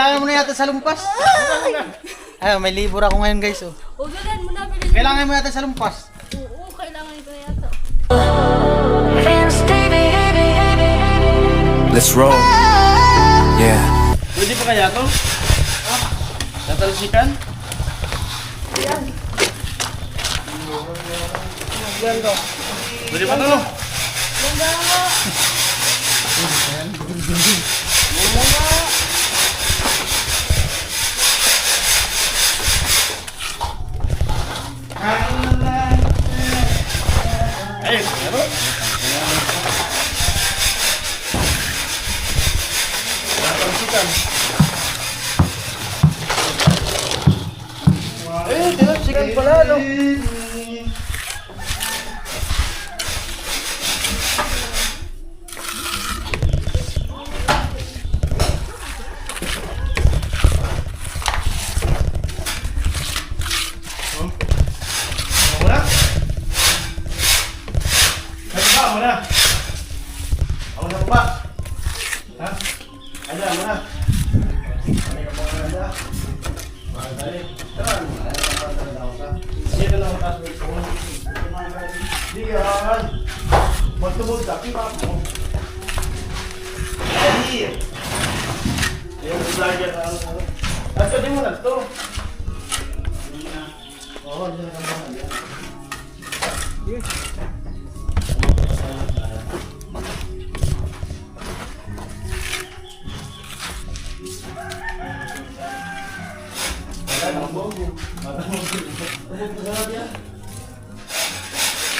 Kailangan mo na yata sa lumpas. Ay, may libur ako ngayon guys. Oh. O, galan mo na. Bilhin. Kailangan mo yata sa lumpas. Oo, kailangan ko yata. Let's roll. Yeah. Pwede pa kaya to? Tatalsikan? Yan. Yan to. Pwede pa to? Ganda nga. Ganda nga. Ay, pero? Tatalsikan. Eh, tinapsikan pala, no? Magtubog ka, pipa mo. Ay! Ayun, vlogger na ano. At pwede mo na ito. Oo, hindi na kamo na. Yes.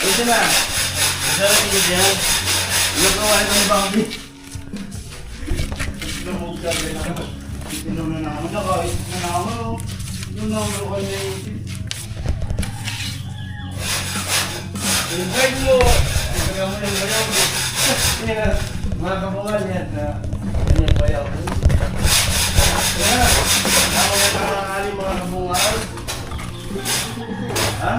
Ito na. Masarap yun yan. Ilang kawain ng banggi. Lumog ka rin ako. Inom na naman. Nakait na naman. Yung naman ko na isip. Invite mo. Ipagawa mo yung bayaw mo. Mga kapungan yan na kanyang bayaw mo. Kaya, ako na nakakali mga kapungan. Ha?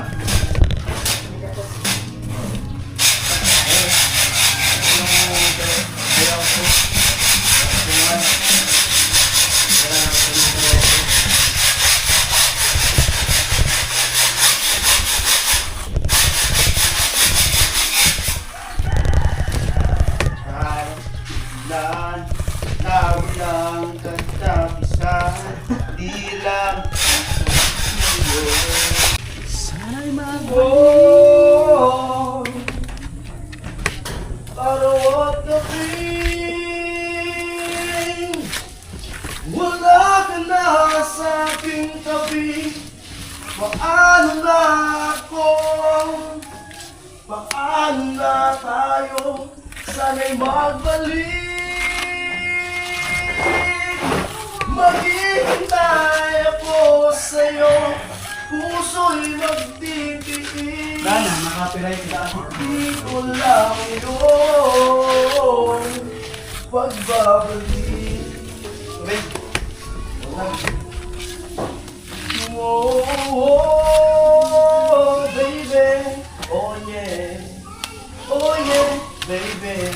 Sana'y mag-oh araw at gabing wala ka na sa aking tabi. Paano na ako? Paano na tayo? Sana'y magbalik. Maghihintay ako sa'yo. Puso'y magtitiis. Dana, nakapiray ka. Dito lang yun pagbabalik. Okay? Oh, oh, baby. Oh, yeah. Oh, yeah, baby.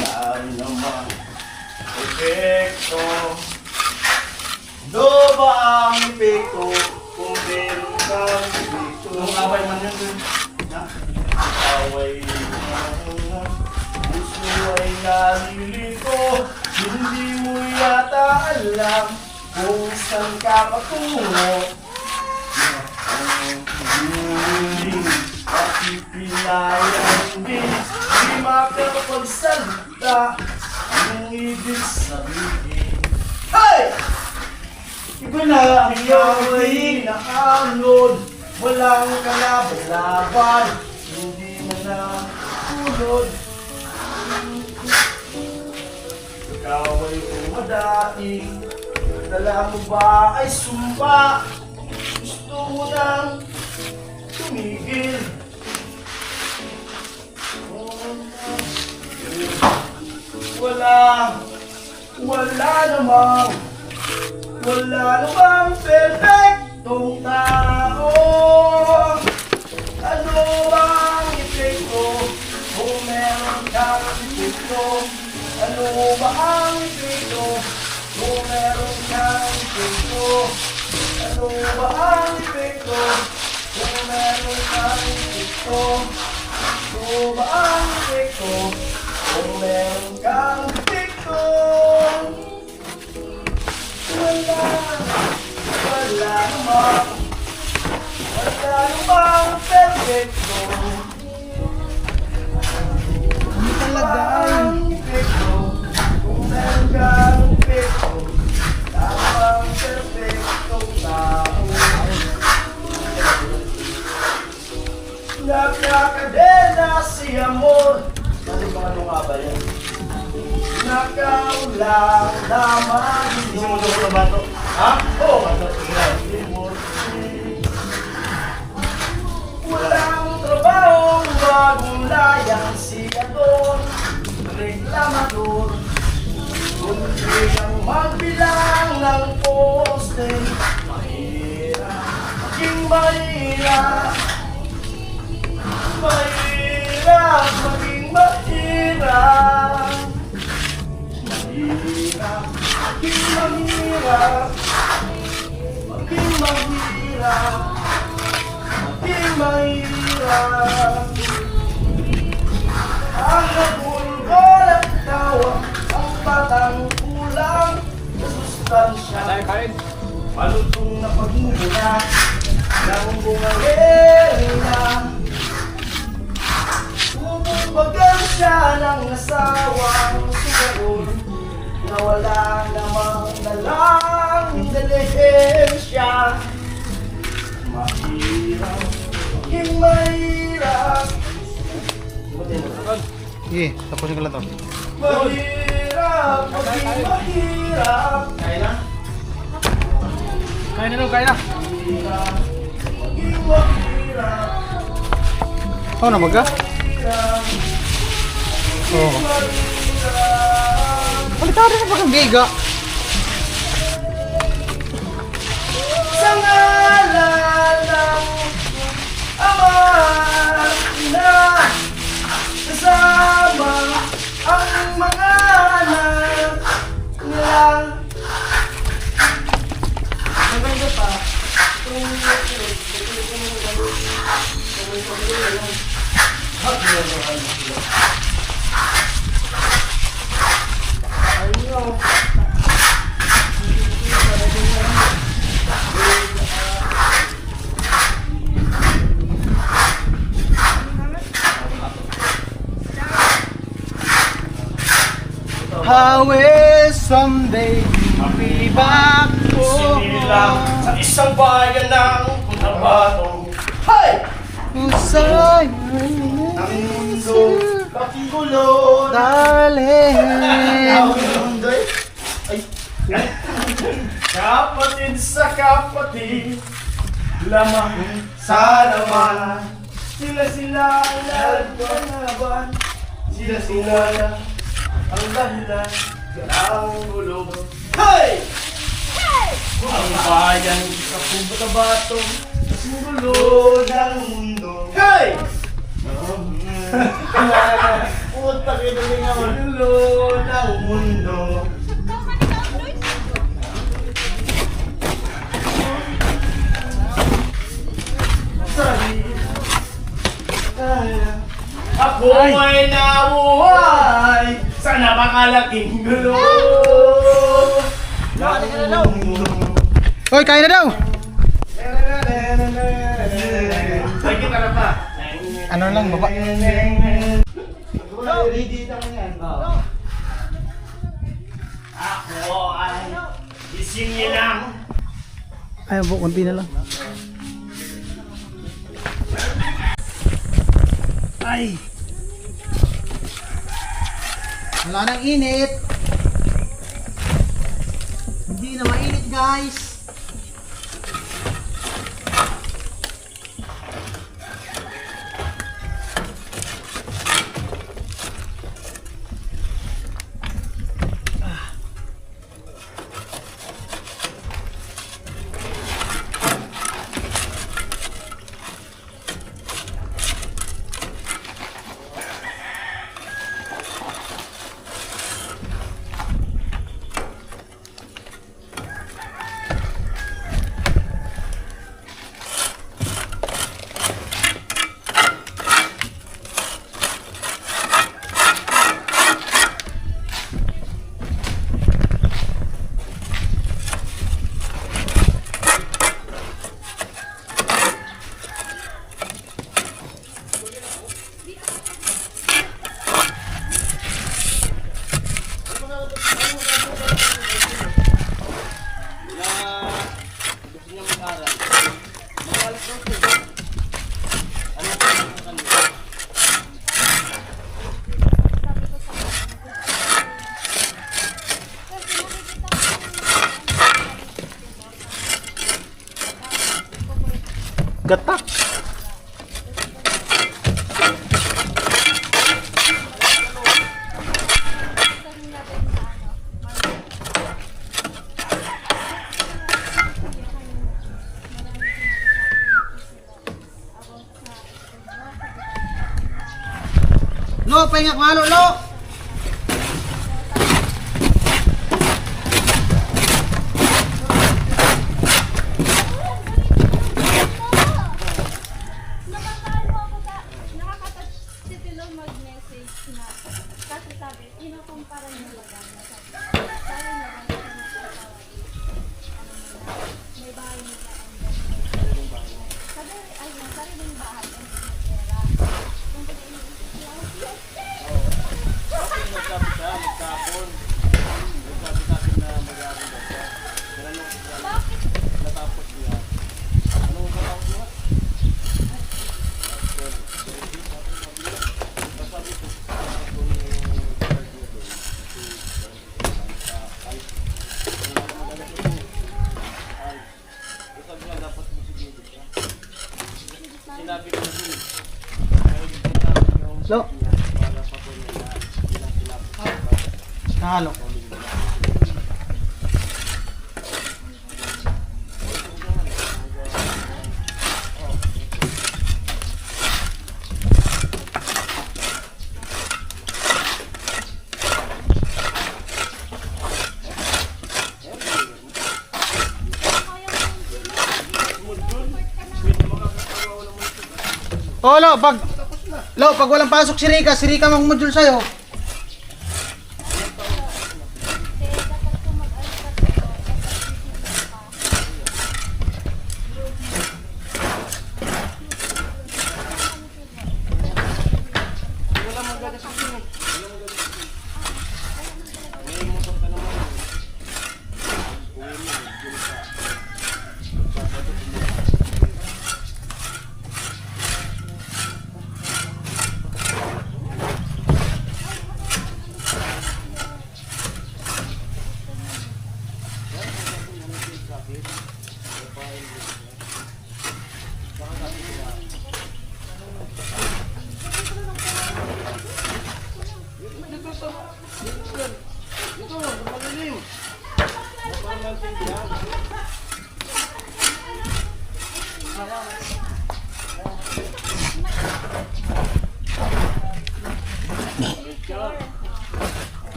Wala naman epekto. Do ba ang epekto kung meron kang epekto? Nung away man yan dun. Away man. Gusto ay nalilito. Hindi mo yata alam kung saan ka patungo. Papipilayan din, di makapagsalita ang ibig sabihin. Hey! Iba na ang iyong inaanod, walang kalaban-laban, hindi mo na tulod. Ikaw ay umadaing, dala mo ba ay sumpa? Gusto mo nang tumigil. Wala namang perfectong tao. Ano ba ba ang epekto kung meron kang epekto? Ano ba ang epekto kung meron kang epekto? Ano ba ang epekto kung meron kang epekto? Wala namang perfecto. Ano talaga ang epekto kung meron kang epekto? Tamang perfectong tao. Nakakadena si amor. Ano nga ba yan? Nakaulang naman. Hindi mo na ba ito? Ha? Oo, walang trabaho, bagong layang siya doon. Reklamador, kundi ang magbilang ng poste. Mahirap, maging mahirap. Mahirap, maging mahirap. Mahirap, maging mahirap. Maging mahirap. Maging mahirap. Ang nagulgol at tawa, ang batang kulang na sustansya. Malutong na pagmumula ng bungagerina. Bumbagan siya ng asawang sugarol na wala namang dalang intelihensya. Mahirap, maging mahirap. Sige, tapusin ko lang to. Mahirap, maging mahirap. Kaya na? Kaya na daw, kaya na. Mahirap, maging mahirap. Oo na, magka? Mahirap, Oo. mahirap. Palitari na ba kang biga? Sa ngalan ng Ama na kasama ang mga anak nila. Maganda pa. How is someday be back home? Sinilang sa isang bayan ng Cotabato. Hay! Usay Ang mundo kagulo. darling. Ay. Kapatid sa kapatid, lamang sa laman. Sila ang nagpanaban. Sila ang dahilan ng gulo. Hey! Ang bayan sa Cotabato, sumulo ng mundo. Hey! Puta ka na nga, sumulo ng mundo. Ako ay nabuhay sa napakalaking gulo. Hoy, kaya na daw. Ay, kita na pa. Ano lang, baba. Ready na yan. Ako ay isingin lang. Ay, konti na lang. Ay! Wala nang init. Hindi na mainit, guys. Lo, pahinga ko halo, lo. Nakakatouch si Tilo mag-message na. Kasi sabi, inukumpara niyo lang. Sabi niya lang na may bahay nila. Sabi, ayun, sariling bahay. Nagsabi siya, magkapon. Nagsabi sa akin na mag-aaral na siya. Tinanong siya, natapos niya. Anong matapos niya? Sabi ko, kung sabi niya, dapat mo sigilid siya. Sinabi ko na din. Lo. Halo. Oh, Lo, pag walang pasok si Rika mag-module sa'yo.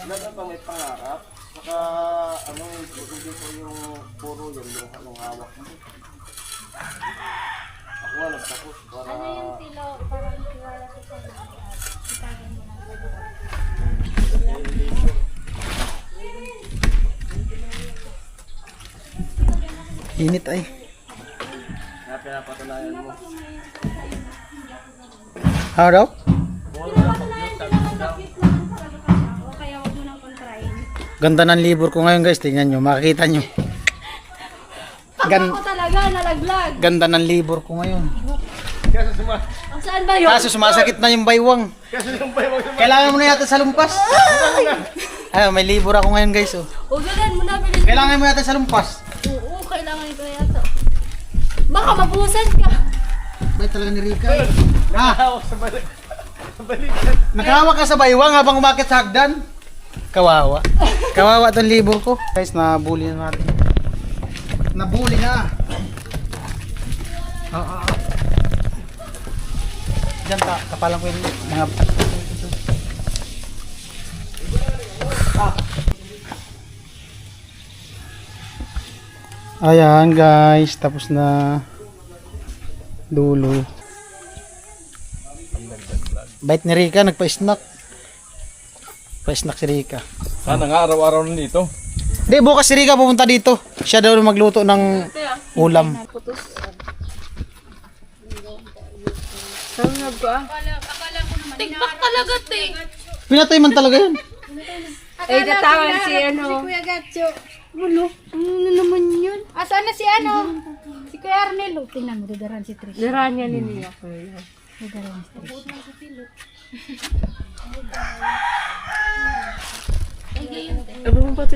Lahat pa may pangarap. Saka ano, hindi ko yung puro yung hawak mo. Ako nga nagtapos para... Ano yung Tilo? Parang kilala ko sa mga itagan mo ng Init ay. Kaya pinapatunayan mo. How daw? kaya wag mo nang kontrahin. Ganda ng libur ko ngayon guys, tingnan nyo, makikita nyo. Ako talaga, nalaglag. Ganda ng libur ko ngayon. Ang saan ba yun? Kaso sumasakit na yung baywang. Kailangan mo na yata sa lumpas. Ay, may libur ako ngayon guys. Oh. Ugalan mo na bilhin. Kailangan mo yata sa lumpas. Oo, kailangan ko yata. Baka mabusan ka. Bay talaga ni Rika. Ha? Nakahawak ka sa baywang habang umakit sa hagdan. Kawawa. Kawawa tong libur ko. Guys, nabuli na natin. Nabuli na. Oo. Diyan ka, kapalang ko yung mga... Ayan guys, tapos na dulo. Bait ni Rika, nagpa-snack. Pa-snack si Rika. Sana nga araw-araw nandito. Hindi, bukas si Rika pupunta dito. Siya daw magluto ng ulam. Tikpak talaga, te. Pinatay man talaga yun. Ay, natawan si ano. Si Kuya Gatcho. Ano naman yun? Asan na si ano? Si Kuya Arnel. Tingnan mo, didaran si Trish. Diran niya nila ko yun. Didaran si Trish. Abang mo pa